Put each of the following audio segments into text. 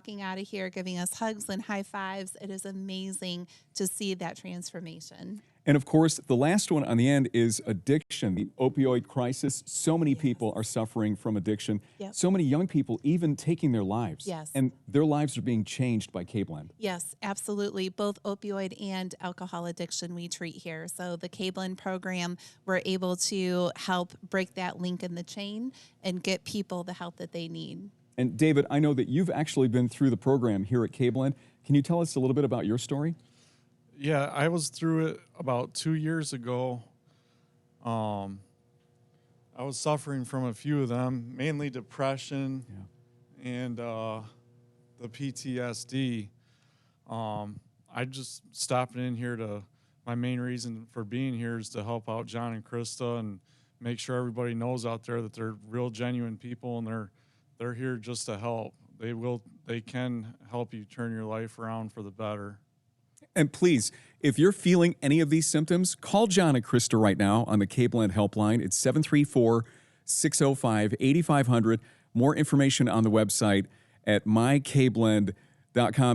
walking out of here, giving us hugs and high fives. It is amazing to see that transformation. And of course, the last one on the end is addiction, the opioid crisis. So many people are suffering from addiction. Yep. So many young people even taking their lives. Yes. And their lives are being changed by KBlend. Yes, absolutely. Both opioid and alcohol addiction we treat here. So the KBlend program, we're able to help break that link in the chain and get people the help that they need. And David, I know that you've actually been through the program here at KBlend. Can you tell us a little bit about your story? Yeah, I was through it about 2 years ago. I was suffering from a few of them, mainly depression and the PTSD. I just stopped in here my main reason for being here is to help out John and Christa and make sure everybody knows out there that they're real genuine people and they're here just to help. They can help you turn your life around for the better. And please, if you're feeling any of these symptoms, call John and Christa right now on the KBlend helpline. It's 734-605-8500. More information on the website at mykblend.com.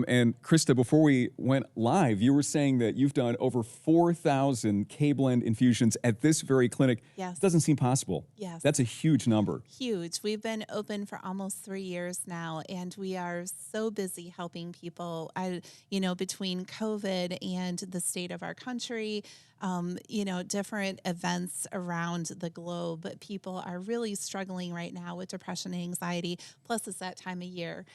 And Christa, before we went live, you were saying that you've done over 4,000 KBlend infusions at this very clinic. Yes. It doesn't seem possible. Yes. That's a huge number. Huge. We've been open for almost 3 years now, and we are so busy helping people. Between COVID and the state of our country, different events around the globe, people are really struggling right now with depression and anxiety. Plus, it's that time of year.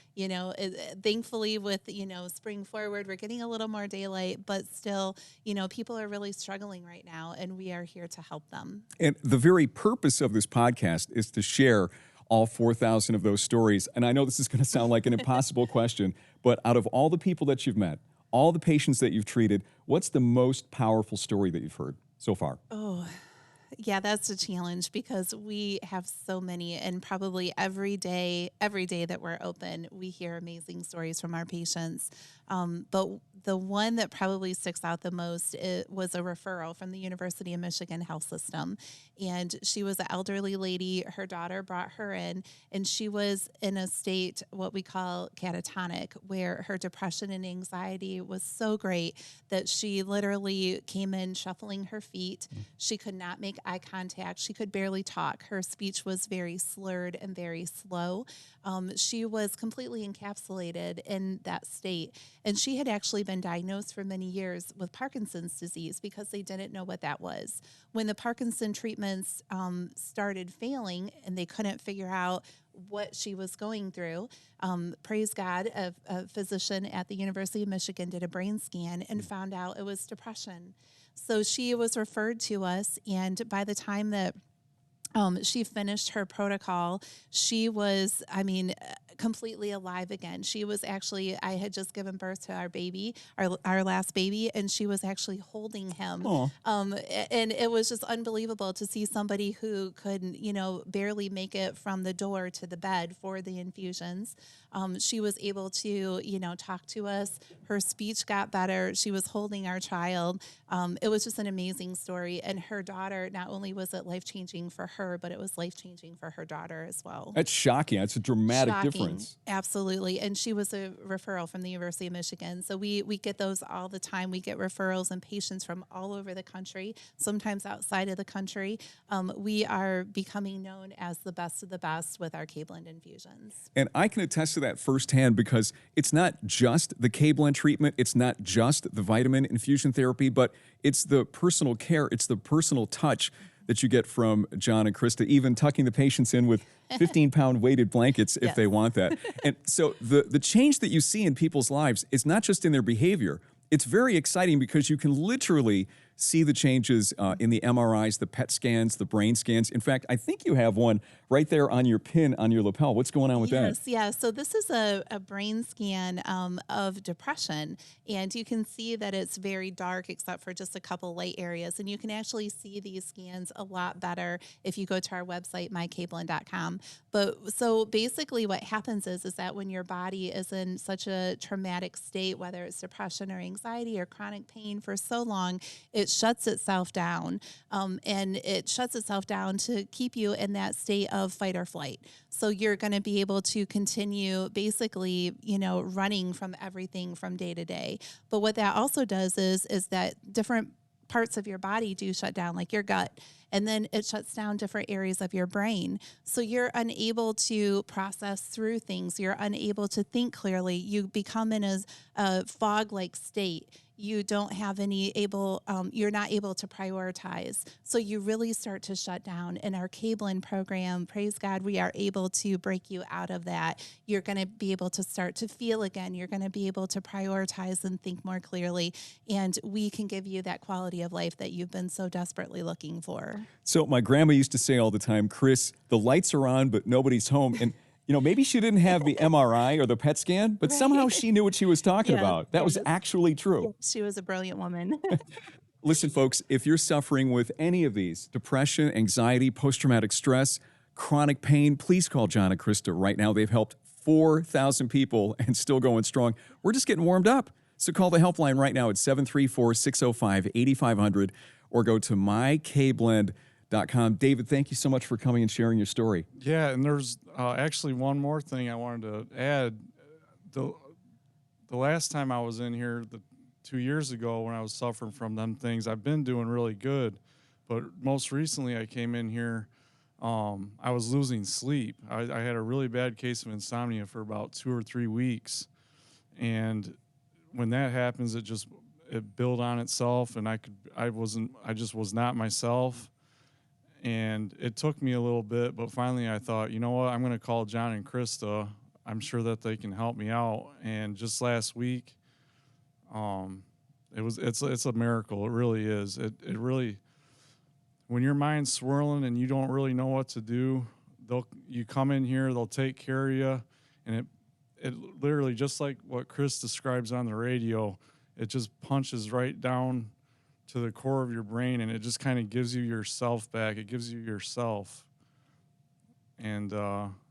Thankfully, with spring forward, we're getting a little more daylight, but still, people are really struggling right now, and we are here to help them. And the very purpose of this podcast is to share all 4,000 of those stories. And I know this is going to sound like an impossible question, but out of all the people that you've met, all the patients that you've treated, what's the most powerful story that you've heard so far? Oh, yeah, that's a challenge because we have so many, and probably every day that we're open, we hear amazing stories from our patients. But the one that probably sticks out the most was a referral from the University of Michigan Health System. And she was an elderly lady. Her daughter brought her in, and she was in a state, what we call catatonic, where her depression and anxiety was so great that she literally came in shuffling her feet. She could not make eye contact. She could barely talk. Her speech was very slurred and very slow. She was completely encapsulated in that state. And she had actually been diagnosed for many years with Parkinson's disease because they didn't know what that was. When the Parkinson treatments started failing and they couldn't figure out what she was going through, praise God, a physician at the University of Michigan did a brain scan and found out it was depression. So she was referred to us, and by the time that she finished her protocol, she was, completely alive again. She was actually, I had just given birth to our baby, our last baby, and she was actually holding him. And it was just unbelievable to see somebody who could, barely make it from the door to the bed for the infusions. She was able to, talk to us. Her speech got better. She was holding our child. It was just an amazing story. And her daughter, not only was it life-changing for her, but it was life-changing for her daughter as well. That's shocking. That's a dramatic difference. Absolutely. And she was a referral from the University of Michigan. So we get those all the time. We get referrals and patients from all over the country, sometimes outside of the country. We are becoming known as the best of the best with our KBlend infusions. And I can attest to that firsthand because it's not just the KBlend treatment, it's not just the vitamin infusion therapy, but it's the personal care, it's the personal touch that you get from John and Christa, even tucking the patients in with 15-pound weighted blankets if they want that. And so the change that you see in people's lives is not just in their behavior. It's very exciting because you can literally see the changes in the MRIs, the PET scans, the brain scans. In fact, I think you have one right there on your pin on your lapel. What's going on with that? Yes, yeah. So this is a brain scan of depression, and you can see that it's very dark except for just a couple light areas. And you can actually see these scans a lot better if you go to our website, mykblend.com. But so basically what happens is that when your body is in such a traumatic state, whether it's depression or anxiety or chronic pain for so long, it it shuts itself down, and it shuts itself down to keep you in that state of fight or flight. So you're going to be able to continue basically, running from everything from day to day. But what that also does is that different parts of your body do shut down, like your gut, and then it shuts down different areas of your brain. So you're unable to process through things. You're unable to think clearly. You become in a fog-like state. You don't have you're not able to prioritize. So you really start to shut down. In our KBlend program, praise God, we are able to break you out of that. You're going to be able to start to feel again. You're going to be able to prioritize and think more clearly. And we can give you that quality of life that you've been so desperately looking for. So my grandma used to say all the time, Chris, the lights are on, but nobody's home. And maybe she didn't have the MRI or the PET scan, but somehow she knew what she was talking about. That was actually true. She was a brilliant woman. Listen, folks, if you're suffering with any of these, depression, anxiety, post-traumatic stress, chronic pain, please call John and Christa right now. They've helped 4,000 people and still going strong. We're just getting warmed up. So call the helpline right now at 734-605-8500 or go to mykblend.com. David, thank you so much for coming and sharing your story. Yeah, and there's actually one more thing I wanted to add. The last time I was in here, 2 years ago when I was suffering from them things, I've been doing really good. But most recently I came in here, I was losing sleep. I had a really bad case of insomnia for about 2 or 3 weeks. And when that happens, it built on itself, and I just was not myself. And it took me a little bit, but finally I thought, you know what, I'm going to call John and Christa. I'm sure that they can help me out. And just last week, it's a miracle. It really is. It really, when your mind's swirling and you don't really know what to do, you come in here, they'll take care of you, and it literally, just like what Chris describes on the radio, it just punches right down to the core of your brain, and it just kind of gives you yourself back. It gives you yourself, and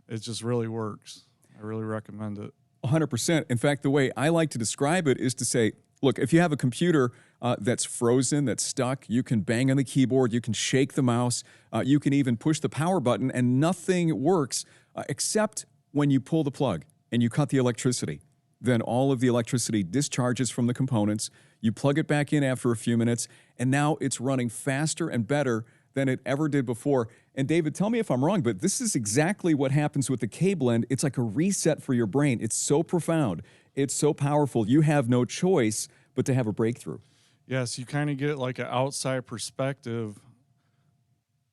it just really works. I really recommend it. 100%. In fact, the way I like to describe it is to say, look, if you have a computer that's frozen, that's stuck, you can bang on the keyboard, you can shake the mouse, you can even push the power button, and nothing works except when you pull the plug and you cut the electricity. Then all of the electricity discharges from the components. You plug it back in after a few minutes, and now it's running faster and better than it ever did before. And David, tell me if I'm wrong, but this is exactly what happens with the KBlend. It's like a reset for your brain. It's so profound. It's so powerful. You have no choice but to have a breakthrough. Yes, you kind of get like an outside perspective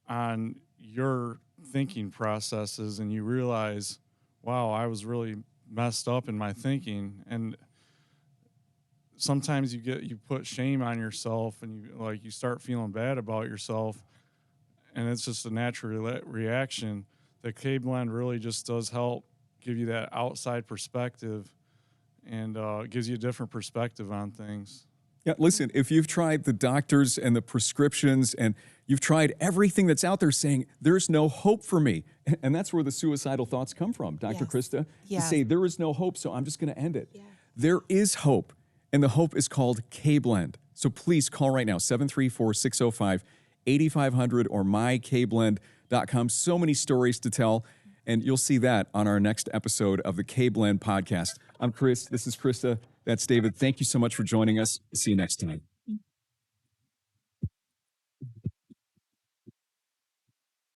on your thinking processes, and you realize, wow, I was really messed up in my thinking. And sometimes you put shame on yourself, and you start feeling bad about yourself, and it's just a natural reaction. The KBlend really just does help give you that outside perspective, and gives you a different perspective on things. Yeah, listen, if you've tried the doctors and the prescriptions and you've tried everything that's out there saying, there's no hope for me, and that's where the suicidal thoughts come from, Dr. Yes. Christa, Yeah. to say there is no hope, so I'm just going to end it. Yeah. There is hope, and the hope is called KBlend. So please call right now, 734-605-8500 or mykblend.com. So many stories to tell, and you'll see that on our next episode of the KBlend podcast. I'm Chris. This is Christa. That's David. Thank you so much for joining us. See you next time.